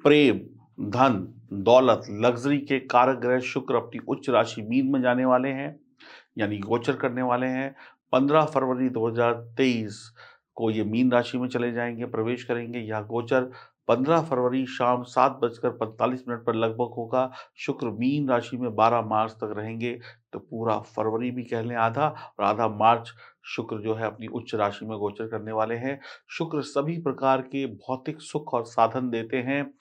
प्रेम, धन, दौलत, लग्ज़री के कारक ग्रह शुक्र अपनी उच्च राशि मीन में जाने वाले हैं, यानी गोचर करने वाले हैं। 15 फरवरी 2023 को ये मीन राशि में चले जाएँगे, प्रवेश करेंगे। यह गोचर 15 फरवरी शाम 7:45 पर लगभग होगा। शुक्र मीन राशि में 12 मार्च तक रहेंगे, तो पूरा फरवरी भी कह लें आधा और आधा मार्च शुक्र जो है अपनी उच्च राशि में गोचर करने वाले हैं। शुक्र सभी प्रकार के भौतिक सुख और साधन देते हैं।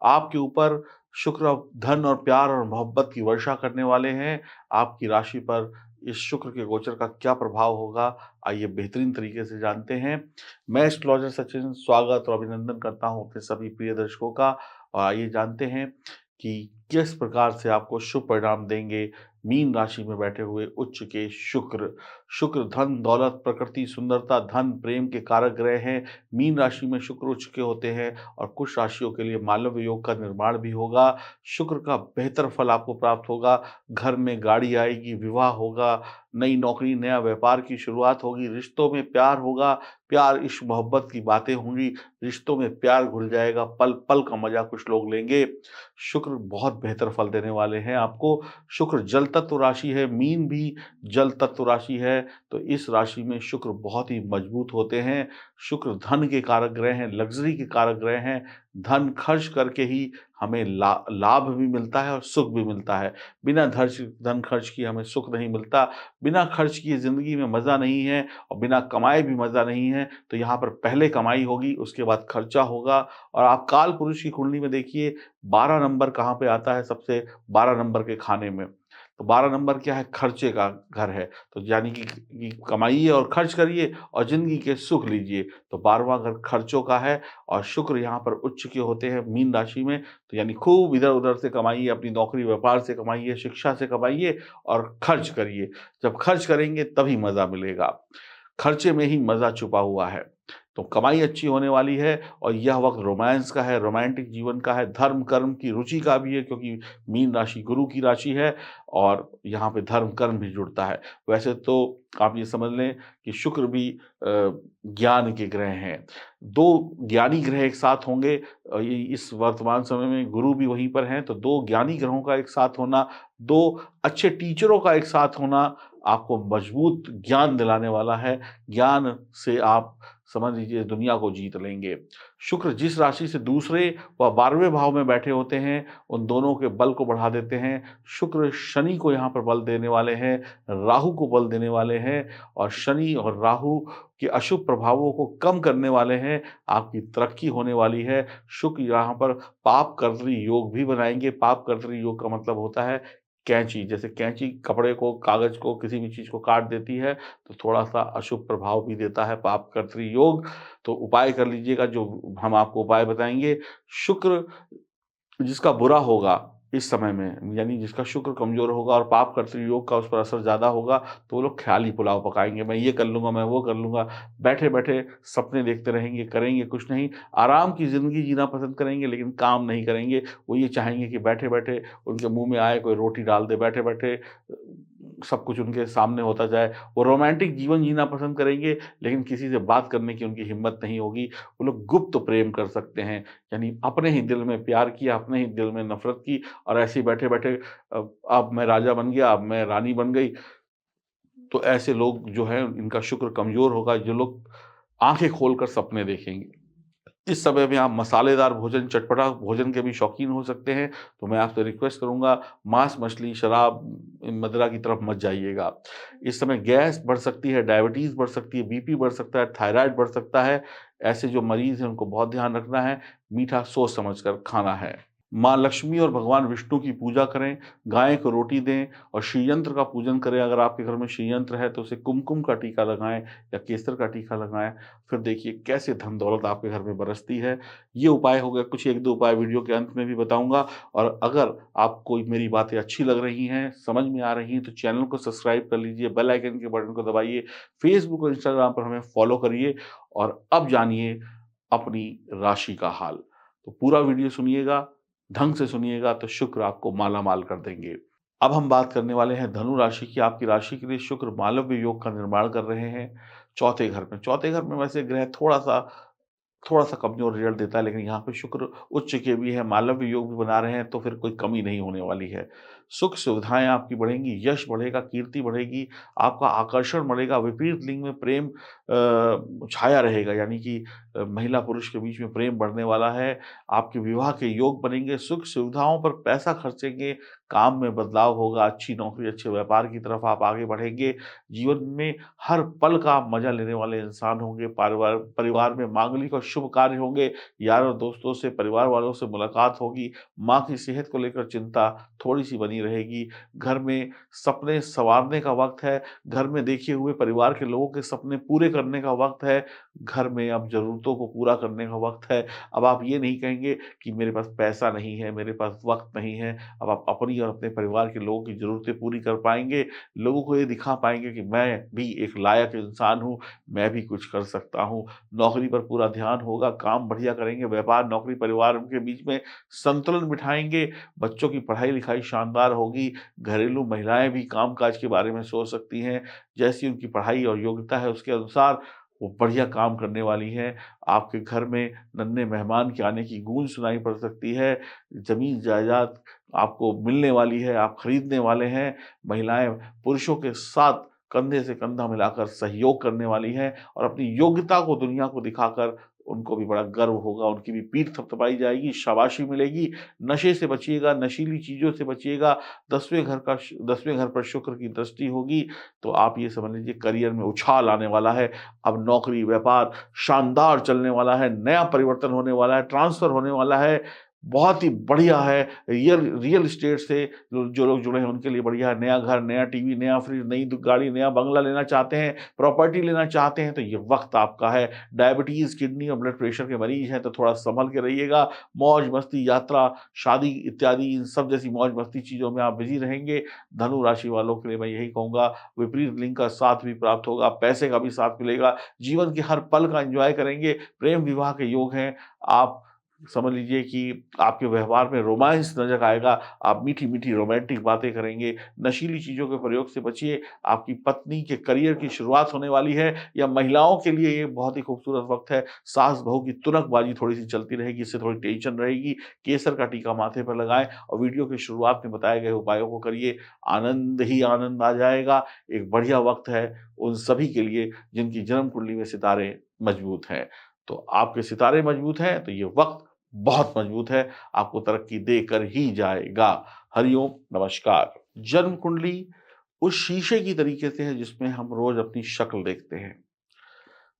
आपके ऊपर शुक्र अब धन और प्यार और मोहब्बत की वर्षा करने वाले हैं। आपकी राशि पर इस शुक्र के गोचर का क्या प्रभाव होगा, आइए बेहतरीन तरीके से जानते हैं। मैं एस्ट्रोलॉजर सचिन स्वागत और अभिनंदन करता हूँ अपने सभी प्रिय दर्शकों का और आइए जानते हैं कि किस प्रकार से आपको शुभ परिणाम देंगे मीन राशि में बैठे हुए उच्च के शुक्र। शुक्र धन, दौलत, प्रकृति, सुंदरता, धन, प्रेम के कारक ग्रह हैं। मीन राशि में शुक्र उच्च के होते हैं और कुछ राशियों के लिए मालव्य योग का निर्माण भी होगा। शुक्र का बेहतर फल आपको प्राप्त होगा। घर में गाड़ी आएगी, विवाह होगा, नई नौकरी, नया व्यापार की शुरुआत होगी, रिश्तों में प्यार होगा, प्यार, इश्क, मोहब्बत की बातें होंगी, रिश्तों में प्यार घुल जाएगा, पल-पल का मज़ा कुछ लोग लेंगे। शुक्र बहुत बेहतर फल देने वाले हैं आपको। शुक्र जल तत्व राशि है, मीन भी जल तत्व राशि है, तो इस राशि में शुक्र बहुत ही मजबूत होते हैं। शुक्र धन के कारक ग्रह हैं, लग्ज़री के कारक ग्रह हैं। धन खर्च करके ही हमें लाभ भी मिलता है और सुख भी मिलता है। बिना धन खर्च किए हमें सुख नहीं मिलता। बिना खर्च किए ज़िंदगी में मज़ा नहीं है और बिना कमाए भी मज़ा नहीं है। तो यहाँ पर पहले कमाई होगी, उसके बाद खर्चा होगा और आप काल पुरुष की कुंडली में देखिए 12 नंबर कहाँ पे आता है सबसे 12 नंबर के खाने में। तो 12 नंबर क्या है? खर्चे का घर है। तो यानी कि कमाइए और खर्च करिए और ज़िंदगी के सुख लीजिए। तो 12वां घर खर्चों का है और शुक्र यहाँ पर उच्च के होते हैं मीन राशि में। तो यानी खूब इधर-उधर से कमाइए, अपनी नौकरी व्यापार से कमाइए, शिक्षा से कमाइए और खर्च करिए। जब खर्च करेंगे तभी मज़ा मिलेगा। खर्चे में ही मज़ा छुपा हुआ है। तो कमाई अच्छी होने वाली है और यह वक़्त रोमांस का है, रोमांटिक जीवन का है, धर्म कर्म की रुचि का भी है क्योंकि मीन राशि गुरु की राशि है और यहाँ पे धर्म कर्म भी जुड़ता है। वैसे तो आप ये समझ लें कि शुक्र भी ज्ञान के ग्रह हैं। 2 ज्ञानी ग्रह एक साथ होंगे इ इस वर्तमान समय में गुरु भी वहीं पर हैं, तो 2 ज्ञानी ग्रहों का एक साथ होना, 2 अच्छे टीचरों का एक साथ होना आपको मजबूत ज्ञान दिलाने वाला है। ज्ञान से आप समझ लीजिए दुनिया को जीत लेंगे। शुक्र जिस राशि से दूसरे व 12वें भाव में बैठे होते हैं, उन दोनों के बल को बढ़ा देते हैं। शुक्र शनि को यहाँ पर बल देने वाले हैं, राहु को बल देने वाले हैं और शनि और राहु के अशुभ प्रभावों को कम करने वाले हैं। आपकी तरक्की होने वाली है। शुक्र यहाँ पर पाप कर्तरी योग भी बनाएँगे। पाप कर्तरी योग का मतलब होता है कैंची, जैसे कैंची कपड़े को, कागज़ को, किसी भी चीज़ को काट देती है, तो थोड़ा-सा अशुभ प्रभाव भी देता है पाप कर्तरी योग। तो उपाय कर लीजिएगा जो हम आपको उपाय बताएँगे। शुक्र जिसका बुरा होगा इस समय में, यानी जिसका शुक्र कमज़ोर होगा और पाप कर्तृ योग का उस पर असर ज़्यादा होगा, तो वो लोग ख़्याली पुलाव पकाएँगे, मैं ये कर लूँगा, मैं वो कर लूँगा। बैठे-बैठे सपने देखते रहेंगे, करेंगे कुछ नहीं। आराम की ज़िंदगी जीना पसंद करेंगे लेकिन काम नहीं करेंगे। वो ये चाहेंगे कि बैठे-बैठे उनके मुँह में आए कोई रोटी डाल दे, बैठे-बैठे सब कुछ उनके सामने होता जाए। वो रोमांटिक जीवन जीना पसंद करेंगे लेकिन किसी से बात करने की उनकी हिम्मत नहीं होगी। वो लोग गुप्त प्रेम कर सकते हैं, यानी अपने ही दिल में प्यार किया, अपने ही दिल में नफ़रत की और ऐसे ही बैठे-बैठे अब मैं राजा बन गया, अब मैं रानी बन गई। तो ऐसे लोग जो हैं इनका शुक्र कमज़ोर होगा, जो लोग आँखें खोलकर सपने देखेंगे। इस समय में आप मसालेदार भोजन, चटपटा भोजन के भी शौकीन हो सकते हैं, तो मैं आपसे रिक्वेस्ट करूँगा मांस, मछली, शराब, मदिरा की तरफ मत जाइएगा। इस समय गैस बढ़ सकती है, डायबिटीज़ बढ़ सकती है, बीपी बढ़ सकता है, थायरॉइड बढ़ सकता है। ऐसे जो मरीज़ हैं उनको बहुत ध्यान रखना है, मीठा सोच समझ कर खाना है। माँ लक्ष्मी और भगवान विष्णु की पूजा करें, गाय को रोटी दें और श्रीयंत्र का पूजन करें। अगर आपके घर में श्रीयंत्र है तो उसे कुमकुम का टीका लगाएँ या केसर का टीका लगाएँ। फिर देखिए कैसे धन दौलत आपके घर में बरसती है। ये उपाय हो गए, कुछ 1-2 उपाय वीडियो के अंत में भी बताऊँगा और अगर आपको मेरी बातें अच्छी लग रही हैं, समझ में आ रही हैं तो चैनल को सब्सक्राइब कर लीजिए, बेल आइकन के बटन को दबाइए, फेसबुक और इंस्टाग्राम पर हमें फॉलो करिए और अब जानिए अपनी राशि का हाल। तो पूरा वीडियो सुनिएगा, ढंग से सुनिएगा तो शुक्र आपको माला-माल कर देंगे। अब हम बात करने वाले हैं धनु राशि की। आपकी राशि के लिए शुक्र मालव्य योग का निर्माण कर रहे हैं चौथे घर में। चौथे घर में वैसे ग्रह थोड़ा-सा थोड़ा-सा कमज़ोर रिज़ल्ट देता है, लेकिन यहाँ पे शुक्र उच्च के भी है, मालव्य योग भी बना रहे हैं, तो फिर कोई कमी नहीं होने वाली है। सुख-सुविधाएँ आपकी बढ़ेंगी, यश बढ़ेगा, कीर्ति बढ़ेगी, आपका आकर्षण बढ़ेगा, विपरीत लिंग में प्रेम छाया रहेगा, यानी कि महिला-पुरुष के बीच में प्रेम बढ़ने वाला है, आपके विवाह के योग बनेंगे, सुख-सुविधाओं पर पैसा खर्चेंगे, काम में बदलाव होगा, अच्छी नौकरी, अच्छे व्यापार की तरफ आप आगे बढ़ेंगे, जीवन में हर पल का आप मज़ा लेने वाले इंसान होंगे, परिवार परिवार में मांगलिक और शुभ कार्य होंगे, यारों दोस्तों से, परिवार वालों से मुलाकात होगी, माँ की सेहत को लेकर चिंता थोड़ी-सी बनी रहेगी, घर में सपने सँवारने का वक़्त है, घर में देखे हुए परिवार के लोगों के सपने पूरे करने का वक़्त है, घर में अब ज़रूरतों को पूरा करने का वक़्त है। अब आप ये नहीं कहेंगे कि मेरे पास पैसा नहीं है, मेरे पास वक़्त नहीं है, अब आप अपनी और अपने परिवार के लोगों की ज़रूरतें पूरी कर पाएँगे, लोगों को ये दिखा पाएँगे कि मैं भी एक लायक इंसान हूँ, मैं भी कुछ कर सकता हूँ। नौकरी पर पूरा ध्यान होगा, काम बढ़िया करेंगे, व्यापार, नौकरी, परिवार के बीच में संतुलन बिठाएँगे, बच्चों की पढ़ाई-लिखाई शानदार होगी, घरेलू महिलाएँ भी काम-काज के बारे में सोच सकती हैं, जैसी उनकी पढ़ाई और योग्यता है उसके अनुसार वो बढ़िया काम करने वाली हैं। आपके घर में नन्हे मेहमान के आने की गूंज सुनाई पड़ सकती है, ज़मीन-जायदाद आपको मिलने वाली है, आप खरीदने वाले हैं, महिलाएँ पुरुषों के साथ कंधे से कंधा मिलाकर सहयोग करने वाली हैं और अपनी योग्यता को दुनिया को दिखाकर उनको भी बड़ा गर्व होगा, उनकी भी पीठ थपथपाई जाएगी, शाबाशी मिलेगी। नशे से बचिएगा, नशीली चीज़ों से बचिएगा, 10वें घर पर शुक्र की दृष्टि होगी, तो आप ये समझ लीजिए करियर में उछाल आने वाला है। अब नौकरी, व्यापार शानदार चलने वाला है, नया परिवर्तन होने वाला है, ट्रांसफ़र होने वाला है, बहुत ही बढ़िया है। रियल रियल एस्टेट से जो लोग जुड़े हैं उनके लिए बढ़िया है। नया घर, नया टीवी, नया फ्रिज, नई द गाड़ी, नया बंगला लेना चाहते हैं, प्रॉपर्टी लेना चाहते हैं, तो ये वक़्त आपका है। डायबिटीज़, किडनी और ब्लड प्रेशर के मरीज़ हैं, तो थोड़ा सँभल के रहिएगा। मौज-मस्ती, यात्रा, शादी इत्यादि इन सब जैसी मौज-मस्ती चीज़ों में आप बिज़ी रहेंगे। धनु राशि वालों के लिए मैं यही कहूँगा, विपरीत लिंग का साथ भी प्राप्त होगा, पैसे का भी साथ मिलेगा, जीवन के हर पल का एन्जॉय करेंगे, प्रेम-विवाह के योग हैं। आप समझ लीजिए कि आपके व्यवहार में रोमांस नज़र आएगा, आप मीठी-मीठी रोमांटिक बातें करेंगे, नशीली चीज़ों के प्रयोग से बचिए, आपकी पत्नी के करियर की शुरुआत होने वाली है या महिलाओं के लिए ये बहुत ही खूबसूरत वक़्त है, सास-बहू की तुनकबाजी थोड़ी-सी चलती रहेगी, इससे थोड़ी टेंशन रहेगी, केसर का टीका माथे पर लगाएँ और वीडियो की शुरुआत में बताए गए उपायों को करिए, आनंद ही आनंद आ जाएगा। एक बढ़िया वक़्त है उन सभी के लिए जिनकी जन्म कुंडली में सितारे मज़बूत हैं। तो आपके सितारे मज़बूत हैं, तो ये वक़्त बहुत मजबूत है, आपको तरक्की देकर ही जाएगा। हरिओम, नमस्कार। जन्म कुंडली उस शीशे की तरीके से है जिसमें हम रोज़ अपनी शक्ल देखते हैं।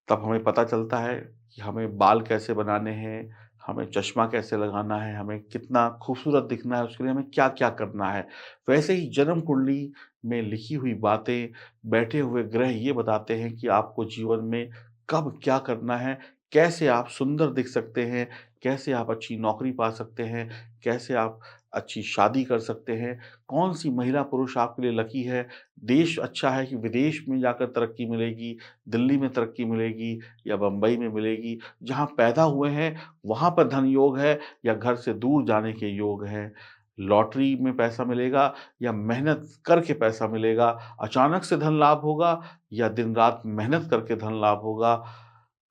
तब हमें पता चलता है कि हमें बाल कैसे बनाने हैं, हमें चश्मा कैसे लगाना है, हमें कितना खूबसूरत दिखना है, उसके लिए हमें क्या-क्या करना है। वैसे ही जन्म कुंडली में लिखी हुई बातें, बैठे हुए ग्रह ये बताते हैं कि आपको जीवन में कब क्या करना है, कैसे आप सुंदर दिख सकते हैं, कैसे आप अच्छी नौकरी पा सकते हैं, कैसे आप अच्छी शादी कर सकते हैं, कौन-सी महिला पुरुष आपके लिए लकी है, देश अच्छा है कि विदेश में जाकर तरक्की मिलेगी, दिल्ली में तरक्की मिलेगी या बम्बई में मिलेगी, जहाँ पैदा हुए हैं वहाँ पर धन योग है या घर से दूर जाने के योग हैं। लॉटरी में पैसा मिलेगा या मेहनत करके पैसा मिलेगा, अचानक से धन लाभ होगा या दिन-रात मेहनत करके धन लाभ होगा,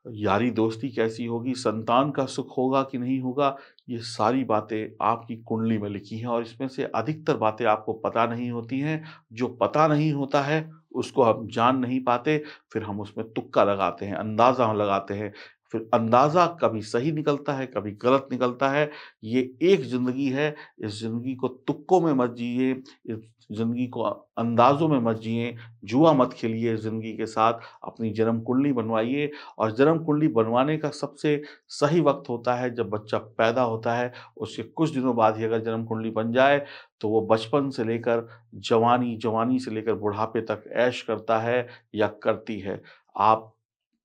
यारी दोस्ती कैसी होगी, संतान का सुख होगा कि नहीं होगा, ये सारी बातें आपकी कुंडली में लिखी हैं और इसमें से अधिकतर बातें आपको पता नहीं होती हैं। जो पता नहीं होता है, उसको हम जान नहीं पाते, फिर हम उसमें तुक्का लगाते हैं, अंदाज़ा लगाते हैं। फिर अंदाज़ा कभी सही निकलता है, कभी गलत निकलता है। ये एक ज़िंदगी है, इस ज़िंदगी को तुक्कों में मत जिए, इस ज़िंदगी को अंदाज़ों में मत जिए, जुआ मत खेलिए ज़िंदगी के साथ, अपनी जन्म कुंडली बनवाइए और जन्म कुंडली बनवाने का सबसे सही वक़्त होता है जब बच्चा पैदा होता है, उसके कुछ दिनों बाद ही अगर जन्म कुंडली बन जाए, तो वो बचपन से लेकर जवानी, जवानी से लेकर बुढ़ापे तक ऐश करता है या करती है। आप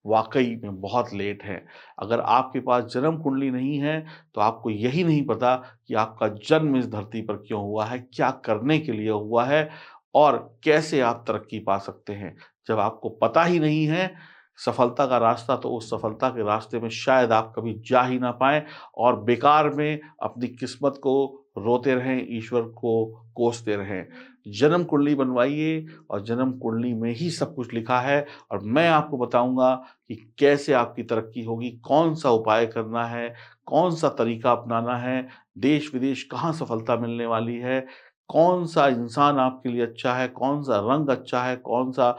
वाक़ई में बहुत लेट हैं। अगर आपके पास जन्म कुंडली नहीं है, तो आपको यही नहीं पता कि आपका जन्म इस धरती पर क्यों हुआ है, क्या करने के लिए हुआ है और कैसे आप तरक्की पा सकते हैं। जब आपको पता ही नहीं है सफलता का रास्ता, तो उस सफलता के रास्ते में शायद आप कभी जा ही ना पाएँ और बेकार में अपनी किस्मत को रोते रहें, ईश्वर को कोसते रहें। जन्म कुंडली बनवाइए और जन्म कुंडली में ही सब कुछ लिखा है और मैं आपको बताऊँगा कि कैसे आपकी तरक्की होगी, कौन-सा उपाय करना है, कौन-सा तरीका अपनाना है, देश-विदेश कहाँ सफलता मिलने वाली है, कौन-सा इंसान आपके लिए अच्छा है, कौन-सा रंग अच्छा है, कौन-सा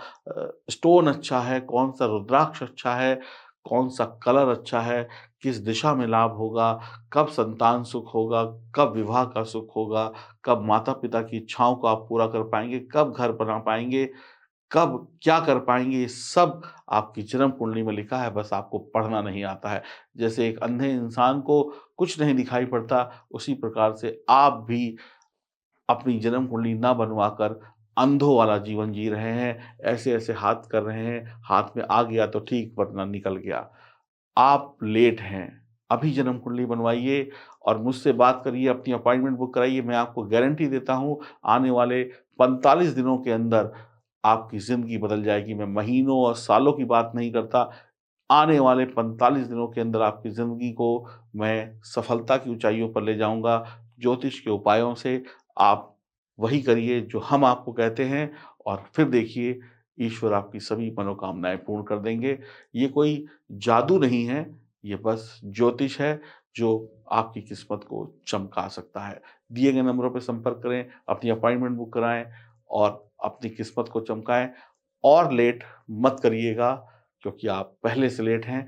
स्टोन अच्छा है, कौन-सा रुद्राक्ष अच्छा है, कौन-सा कलर अच्छा है, किस दिशा में लाभ होगा, कब संतान सुख होगा, कब विवाह का सुख होगा, कब माता-पिता की इच्छाओं को आप पूरा कर पाएँगे, कब घर बना पाएँगे, कब क्या कर पाएँगे, ये सब आपकी जन्म कुंडली में लिखा है, बस आपको पढ़ना नहीं आता है। जैसे एक अंधे इंसान को कुछ नहीं दिखाई पड़ता, उसी प्रकार से आप भी अपनी जन्म कुंडली ना बनवाकर अंधों वाला जीवन जी रहे हैं, ऐसे-ऐसे हाथ कर रहे हैं, हाथ में आ गया तो ठीक वरना निकल गया। आप लेट हैं, अभी जन्म कुंडली बनवाइए और मुझसे बात करिए, अपनी अपॉइंटमेंट बुक कराइए। मैं आपको गारंटी देता हूँ, आने वाले 45 दिनों के अंदर आपकी ज़िंदगी बदल जाएगी। मैं महीनों और सालों की बात नहीं करता, आने वाले 45 दिनों के अंदर आपकी ज़िंदगी को मैं सफलता की ऊँचाइयों पर ले जाऊँगा। ज्योतिष के उपायों से आप वही करिए जो हम आपको कहते हैं और फिर देखिए ईश्वर आपकी सभी मनोकामनाएँ पूर्ण कर देंगे। ये कोई जादू नहीं है, ये बस ज्योतिष है जो आपकी किस्मत को चमका सकता है। दिए गए नंबरों पे संपर्क करें, अपनी अपॉइंटमेंट बुक कराएँ और अपनी किस्मत को चमकाएँ और लेट मत करिएगा क्योंकि आप पहले से लेट हैं।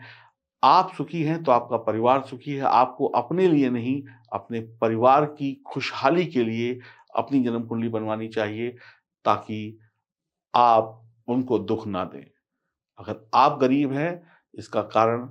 आप सुखी हैं तो आपका परिवार सुखी है। आपको अपने लिए नहीं, अपने परिवार की खुशहाली के लिए अपनी जन्म कुंडली बनवानी चाहिए ताकि आप उनको दुःख ना दें। अगर आप गरीब हैं, इसका कारण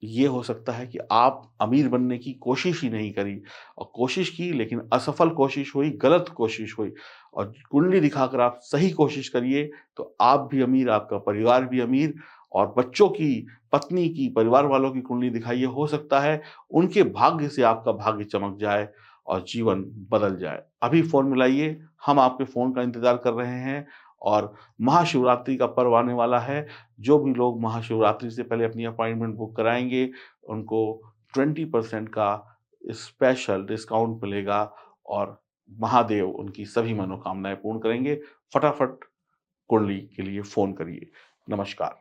ये हो सकता है कि आप अमीर बनने की कोशिश ही नहीं करी और कोशिश की लेकिन असफल कोशिश हुई, गलत कोशिश हुई और कुंडली दिखाकर आप सही कोशिश करिए तो आप भी अमीर, आपका परिवार भी अमीर और बच्चों की, पत्नी की, परिवार वालों की कुंडली दिखाइए, हो सकता है उनके भाग्य से आपका भाग्य चमक जाए और जीवन बदल जाए। अभी फ़ोन मिलाइए, हम आपके फ़ोन का इंतज़ार कर रहे हैं और महाशिवरात्रि का पर्व आने वाला है। जो भी लोग महाशिवरात्रि से पहले अपनी अपॉइंटमेंट बुक कराएँगे, उनको 20% का स्पेशल डिस्काउंट मिलेगा और महादेव उनकी सभी मनोकामनाएँ पूर्ण करेंगे। फटाफट कुंडली के लिए फ़ोन करिए। नमस्कार।